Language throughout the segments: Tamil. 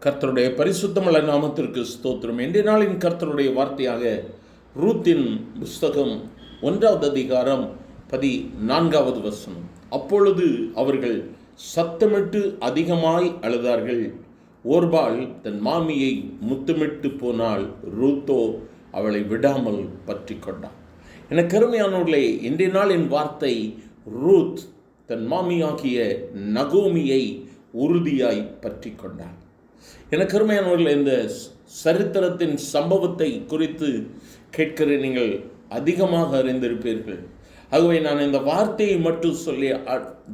கர்த்தருடைய பரிசுத்தமுள்ள நாமத்திற்கு ஸ்தோத்திரம். இன்றைய நாளின் கர்த்தருடைய வார்த்தையாக ரூத்தின் புஸ்தகம் 1வது அதிகாரம் 14வது வசனம். அப்பொழுது அவர்கள் சத்தமிட்டு அதிகமாய் அழுதார்கள். ஓர்பாள் தன் மாமியை முத்தமிட்டு போனால், ரூத்தோ அவளை விடாமல் பற்றி கொண்டாள். எனக்கு அருமையானவர்களே, இன்றைய நாளின் வார்த்தை, ரூத் தன் மாமியாகிய நகோமியை உறுதியாய் பற்றி கொண்டாள். எனக்கு அருமையானவர்கள், இந்த சரித்திரத்தின் சம்பவத்தை குறித்து கேட்கிற நீங்கள் அதிகமாக அறிந்திருப்பீர்கள். ஆகவே நான் இந்த வார்த்தையை மட்டும் சொல்லி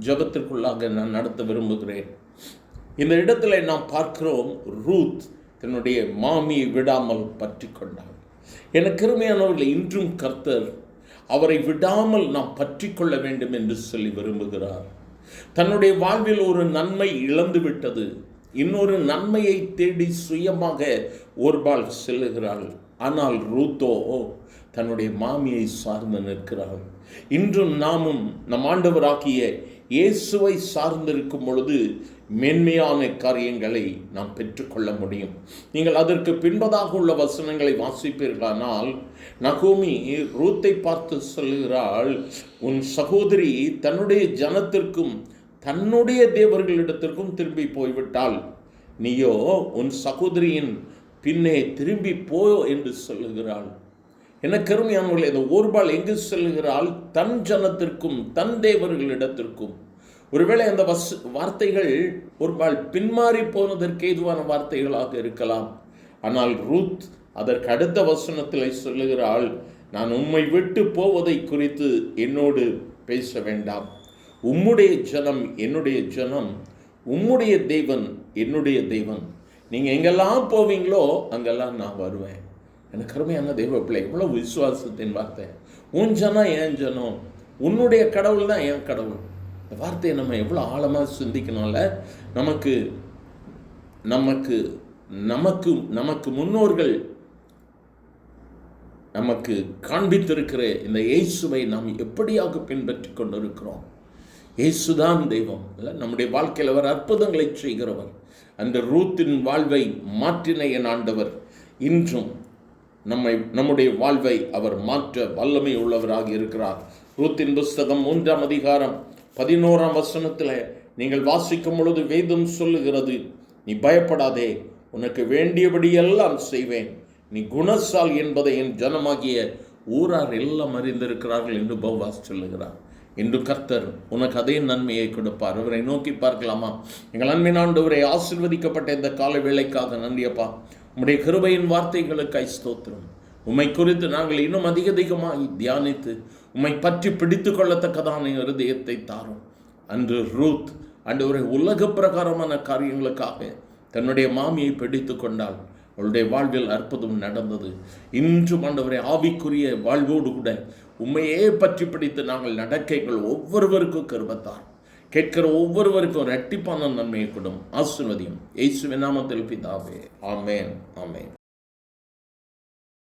ஜெபத்திற்குள்ளாக நான் நடத்த விரும்புகிறேன். இந்த இடத்துல நாம் பார்க்கிறோம், ரூத் தன்னுடைய மாமியை விடாமல் பற்றி கொண்டாள். எனக்கு அருமையானவர்கள், இன்றும் கர்த்தர் அவரை விடாமல் நாம் பற்றி கொள்ள வேண்டும் என்று சொல்லி விரும்புகிறார். தன்னுடைய வாழ்வில் ஒரு நன்மை இழந்து விட்டது, இன்னொரு நன்மையை தேடி சுயமாக ஓர்பாள் செல்லுகிறாள். ஆனால் ரூத்தோ தன்னுடைய மாமியை சார்ந்து நிற்கிறாள். இன்றும் நாமும் நம் ஆண்டவராகிய இயேசுவை சார்ந்திருக்கும் பொழுது மேன்மையான காரியங்களை நாம் பெற்றுக்கொள்ள முடியும். நீங்கள் அதற்கு பின்பதாக உள்ள வசனங்களை வாசிப்பீர்களானால், நகோமி ரூத்தை பார்த்து சொல்லுகிறாள், உன் சகோதரி தன்னுடைய ஜனத்திற்கும் தன்னுடைய தேவர்களிடத்திற்கும் திரும்பி போய்விட்டாள், நீயோ உன் சகோதரியின் பின்னே திரும்பி போ என்று சொல்லுகிறாள். எனக்கு அருமையானவர்களே, இந்த ஓர்பாள் எங்கு செல்லுகிறாள்? தன் ஜனத்திற்கும் தன் தேவர்களிடத்திற்கும். ஒருவேளை அந்த வார்த்தைகள் ஓர்பாள் பின்மாறி போனதற்கு ஏதுவான வார்த்தைகளாக இருக்கலாம். ஆனால் ரூத் அதற்கு அடுத்த வசனத்தில் சொல்லுகிறாள், நான் உம்மை விட்டு போவதை குறித்து என்னோடு பேச வேண்டாம். உம்முடைய ஜனம் என்னுடைய ஜனம், உம்முடைய தேவன் என்னுடைய தேவன். நீங்கள் எங்கெல்லாம் போவீங்களோ அங்கெல்லாம் நான் வருவேன். எனக்கு அருமையான தெய்வ பிள்ளை, எவ்வளோ விசுவாசத்தின் வார்த்தை. உன் ஜனம் என் ஜனம், உன்னுடைய கடவுள் தான் என் கடவுள். இந்த வார்த்தையை நம்ம எவ்வளோ ஆழமாக சிந்திக்கணும்ல. நமக்கு நமக்கு நமக்கு நமக்கு முன்னோர்கள் நமக்கு காண்பித்திருக்கிற இந்த இயேசுவை நாம் எப்படியாக பின்பற்றி கொண்டிருக்கிறோம். இயேசுதான் தெய்வம் இல்லை, நம்முடைய வாழ்க்கையில் அவர் அற்புதங்களை செய்கிறவர். அந்த ரூத்தின் வாழ்வை மாற்றின என் ஆண்டவர் இன்றும் நம்முடைய வாழ்வை அவர் மாற்ற வல்லமை உள்ளவராக இருக்கிறார். ரூத்தின் புஸ்தகம் 3ஆம் அதிகாரம் 11ஆம் வசனத்தில் நீங்கள் வாசிக்கும் பொழுது வேதம் சொல்லுகிறது, நீ பயப்படாதே, உனக்கு வேண்டியபடியெல்லாம் செய்வேன், நீ குணசால் என்பதை என் ஜனமாகிய ஊரார் எல்லாம் அறிந்திருக்கிறார்கள் என்று போவாஸ் சொல்லுகிறார். இன்று கர்த்தர் உனக்கு அதே நன்மையை கொடுப்பார். அவரை நோக்கி பார்க்கலாமா? எங்கள் அன்பின் ஆண்டவரை, ஆசீர்வதிக்கப்பட்ட இந்த கால வேளைக்காக நன்றியப்பா. உம்முடைய கிருபையின் வார்த்தைகளுக்காய் ஸ்தோத்திரம். உம்மை குறித்து நாங்கள் இன்னும் அதிகமாக தியானித்து உம்மை பற்றி பிடித்து கொள்ளத்தக்கதான இருதயத்தை தாரும். அன்று ரூத் ஆண்டவரை உலக பிரகாரமான காரியங்களுக்காக தன்னுடைய மாமியை பிடித்து கொண்டாள். அவளுடைய வாழ்வில் அற்புதம் நடந்தது. இன்றும் ஆண்டவரை ஆவிக்குரிய வாழ்வோடு கூட உண்மையே பற்றி பிடித்து நாங்கள் நடக்கைகள் ஒவ்வொருவருக்கும் கருபத்தார். கேட்கிற ஒவ்வொருவருக்கும் இரட்டிப்பான நன்மையை கொடும். ஆசீர்வதியும். இயேசுவின் நாமத்தில் பிதாவே. ஆமென், ஆமென்.